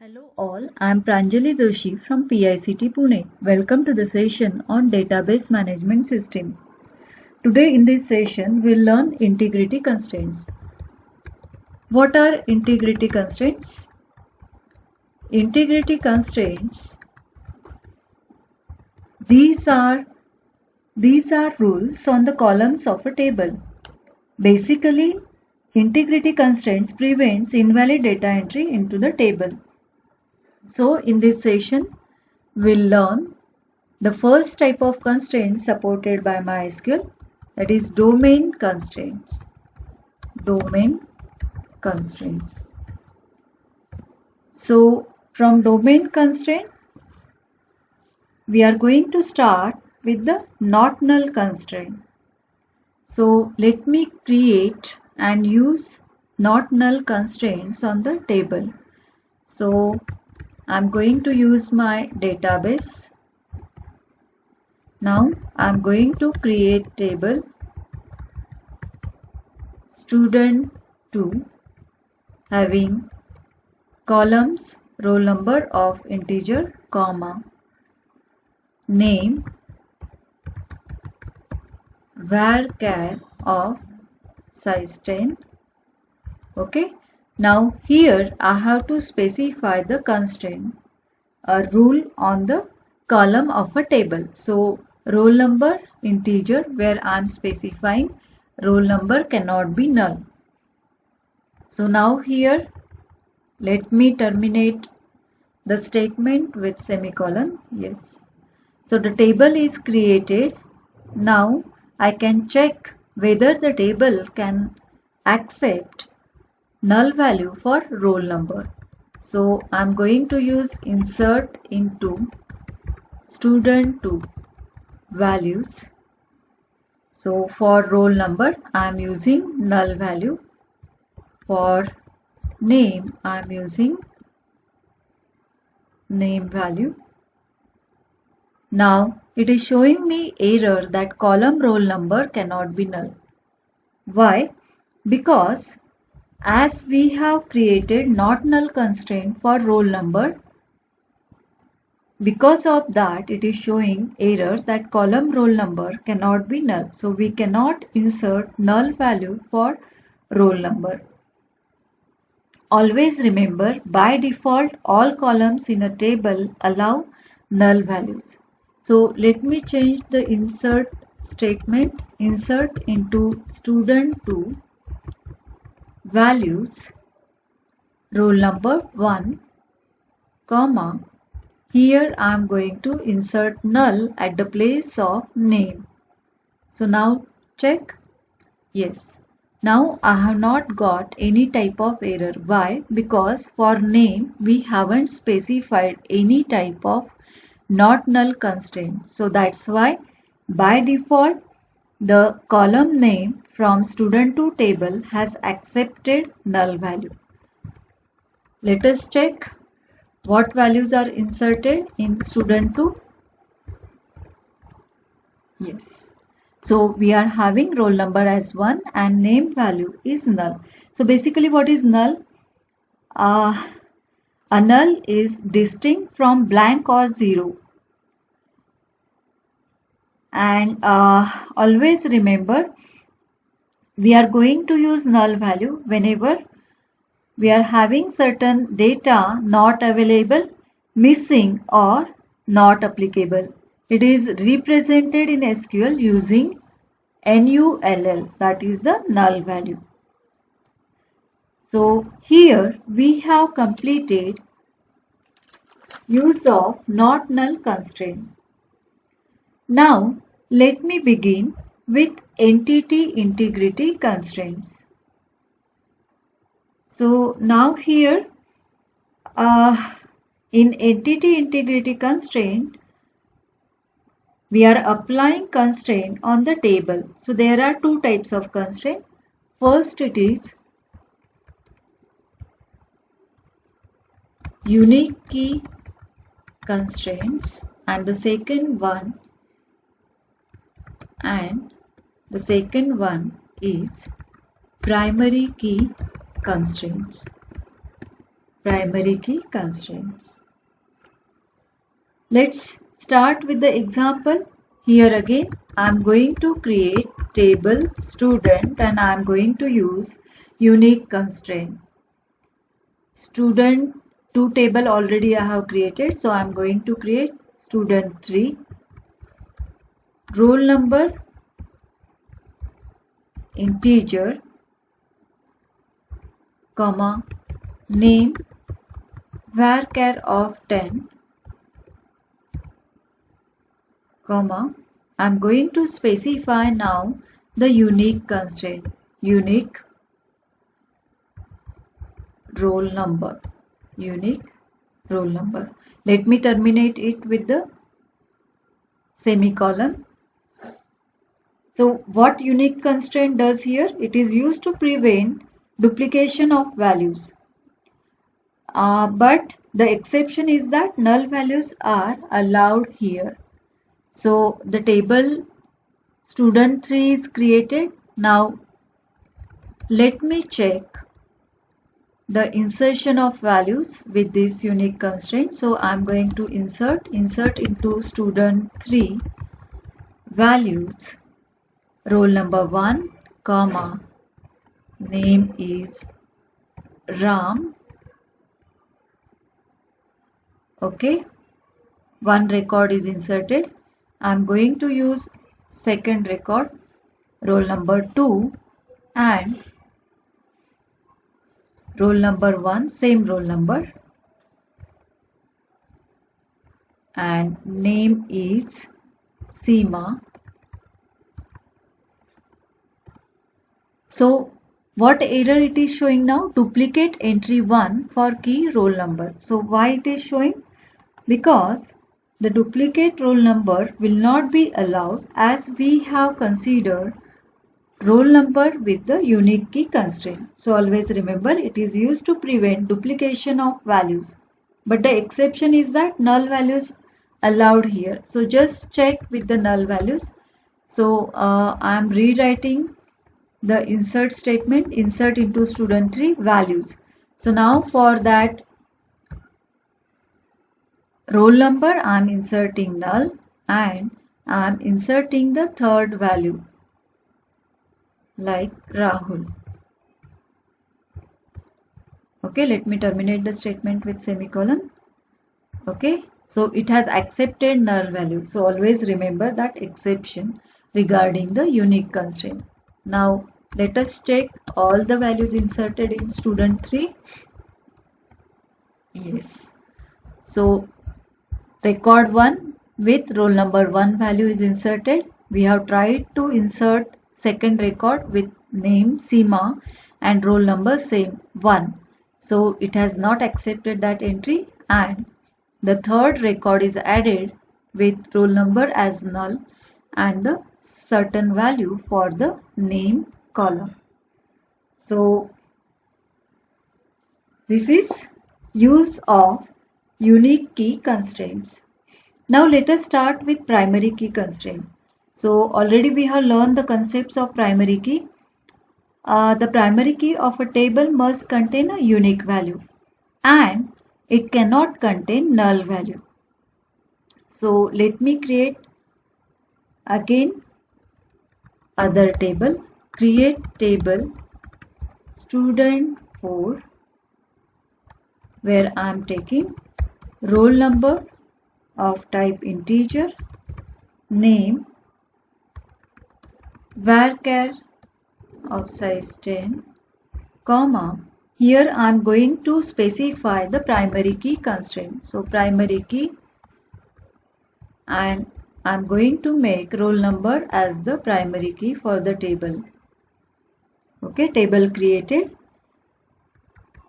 Hello all, I am Pranjali Joshi from PICT Pune. Welcome to the session on Database Management System. Today in this session, we'll learn integrity constraints. What are integrity constraints? Integrity constraints, these are rules on the columns of a table. Basically, integrity constraints prevents invalid data entry into the table. So in this session, we'll learn the first type of constraint supported by MySQL, that is domain constraints. Domain constraints. So from domain constraint, we are going to start with the not null constraint. So let me create and use not null constraints on the table. So I'm going to use my database. Now I'm going to create table student2 having columns roll number of integer, comma, name varchar of size 10. Okay. Now here I have to specify the constraint, a rule on the column of a table. So roll number integer, where I am specifying roll number cannot be null. So now here let me terminate the statement with semicolon. Yes. So the table is created. Now I can check whether the table can accept null value for roll number. So I'm going to use insert into student2 values. So for roll number I'm using null value. For name I'm using name value. Now it is showing me error that column roll number cannot be null. Why? Because as we have created not null constraint for roll number, because of that it is showing error that column roll number cannot be null. So we cannot insert null value for roll number. Always remember, by default all columns in a table allow null values. So let me change the insert statement. Insert into student2 values roll number 1, comma, here I am going to insert null at the place of name. So now check. Yes. Now I have not got any type of error. Why? Because for name we haven't specified any type of not null constraint. So that's why by default the column name from student2 table has accepted null value. Let us check what values are inserted in student2. Yes. So we are having roll number as 1 and name value is null. So basically what is null? A null is distinct from blank or 0. And always remember, we are going to use null value whenever we are having certain data not available, missing or not applicable. It is represented in SQL using NULL, that is the null value. So here we have completed use of not null constraint. Now let me begin with entity integrity constraints. So now here in entity integrity constraint, we are applying constraint on the table. So there are two types of constraint. First it is unique key constraints and the second one is primary key constraints. primary key constraints. Let's start with the example. Here again I am going to create table student and I am going to use unique constraint. Student 2 table already I have created, so I am going to create student 3. Roll number integer, comma, name varchar of 10, comma, I am going to specify now the unique constraint, unique roll number, unique roll number. Let me terminate it with the semicolon. So what unique constraint does here? It is used to prevent duplication of values. But the exception is that null values are allowed here. So the table student 3 is created. Now let me check the insertion of values with this unique constraint. So I am going to insert into student 3 values roll number 1, comma, name is Ram. Okay, one record is inserted. I am going to use second record roll number 2 and roll number 1, same roll number, and name is Seema. So what error it is showing now? Duplicate entry 1 for key roll number. So why it is showing? Because the duplicate roll number will not be allowed as we have considered roll number with the unique key constraint. So always remember, it is used to prevent duplication of values. But the exception is that null values allowed here. So just check with the null values. So I am rewriting the insert statement, insert into student 3 values. So now for that roll number I am inserting null and I am inserting the third value like Rahul. Okay, let me terminate the statement with semicolon. Okay, so it has accepted null value. So always remember that exception regarding the unique constraint. Now let us check all the values inserted in student 3. Yes. So record 1 with roll number 1 value is inserted. We have tried to insert second record with name Seema and roll number same 1. So it has not accepted that entry, and the third record is added with roll number as null and the certain value for the name column. So this is use of unique key constraints. Now let us start with primary key constraint. So already we have learned the concepts of primary key. The primary key of a table must contain a unique value and it cannot contain null value. So let me create again other table. Create table student 4 where I am taking roll number of type integer, name varchar of size 10, comma, here I am going to specify the primary key constraint. So primary key, and I am going to make roll number as the primary key for the table. Okay, table created.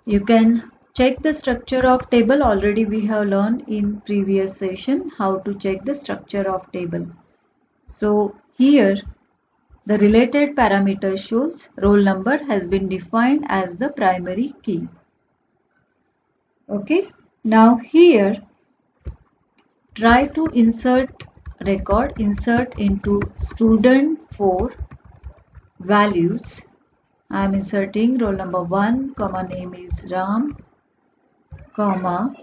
You can check the structure of table. Already we have learned in previous session how to check the structure of table. So here the related parameter shows roll number has been defined as the primary key. Okay, now here try to insert record, insert into student 4 values. I am inserting roll number 1, comma, name is Ram, comma,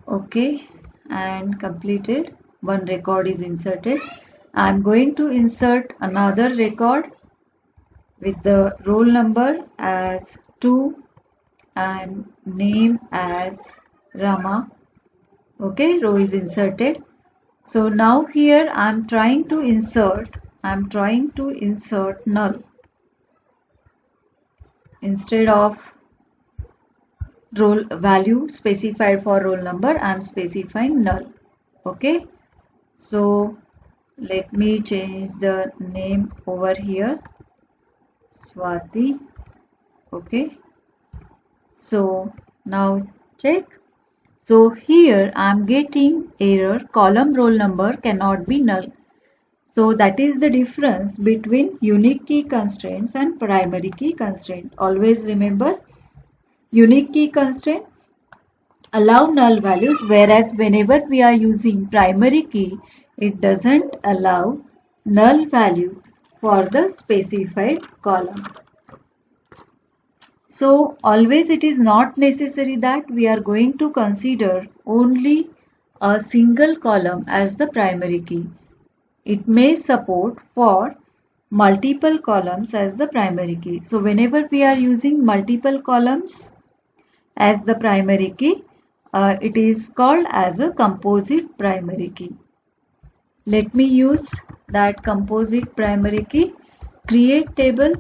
okay, and completed. One record is inserted. I'm going to insert another record with the roll number as 2 and name as Rama. Okay, row is inserted. So now here I'm trying to insert null. Instead of roll value specified for roll number, I'm specifying null. Okay, so let me change the name over here, Swati. Okay, so now check. So here I'm getting error, column roll number cannot be null. So that is the difference between unique key constraints and primary key constraint. Always remember, unique key constraint allow null values, whereas whenever we are using primary key, it doesn't allow null value for the specified column. So always it is not necessary that we are going to consider only a single column as the primary key. It may support for multiple columns as the primary key. So whenever we are using multiple columns as the primary key, it is called as a composite primary key. Let me use that composite primary key. Create table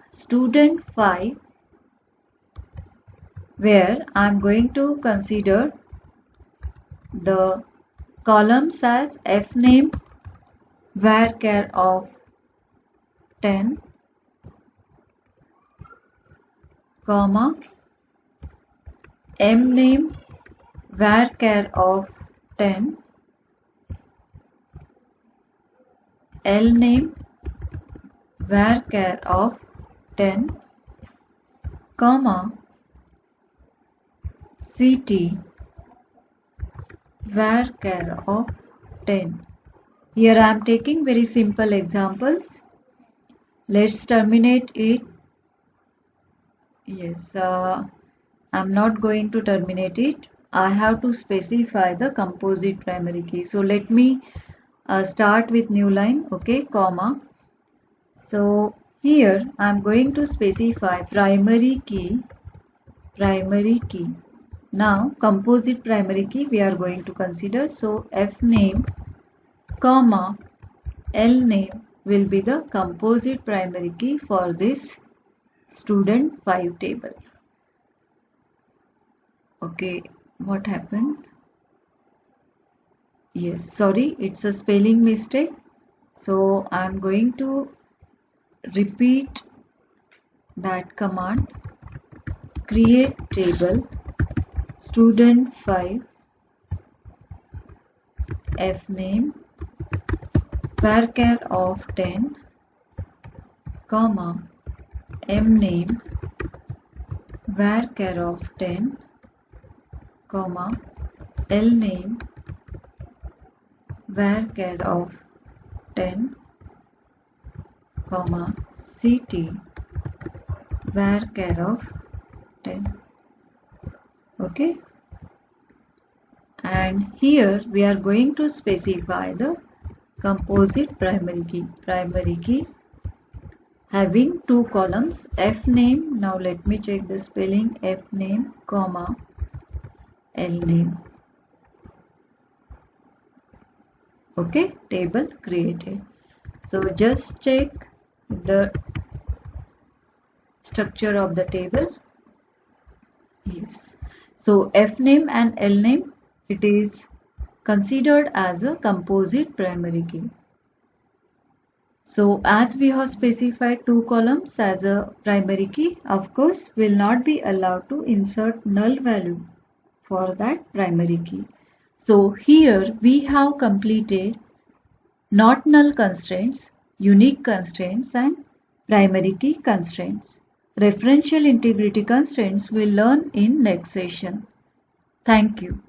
student 5, where I am going to consider the columns as fname varchar of 10, comma, mname varchar of 10, lname varchar of 10, comma, ct varchar of 10. Here I am taking very simple examples. Let's terminate it. Yes, I'm not going to terminate it. I have to specify the composite primary key. So let me start with new line, okay, comma. So here I'm going to specify primary key. Now composite primary key we are going to consider. So fname, comma, lname will be the composite primary key for this student 5 table. Okay, what happened? Yes, sorry, it's a spelling mistake. So I'm going to repeat that command. Create table student 5 fname varchar of 10, comma, mname varchar of 10, comma, lname varchar of 10, comma, ct varchar of 10. Okay, and here we are going to specify the composite primary key having two columns, fname. Now let me check the spelling, fname, comma, lname. Okay, table created. So just check the structure of the table. Yes, so fname and lname, it is considered as a composite primary key. So as we have specified two columns as a primary key, of course will not be allowed to insert null value for that primary key. So here we have completed not null constraints, unique constraints and primary key constraints. Referential integrity constraints we'll learn in next session. Thank you.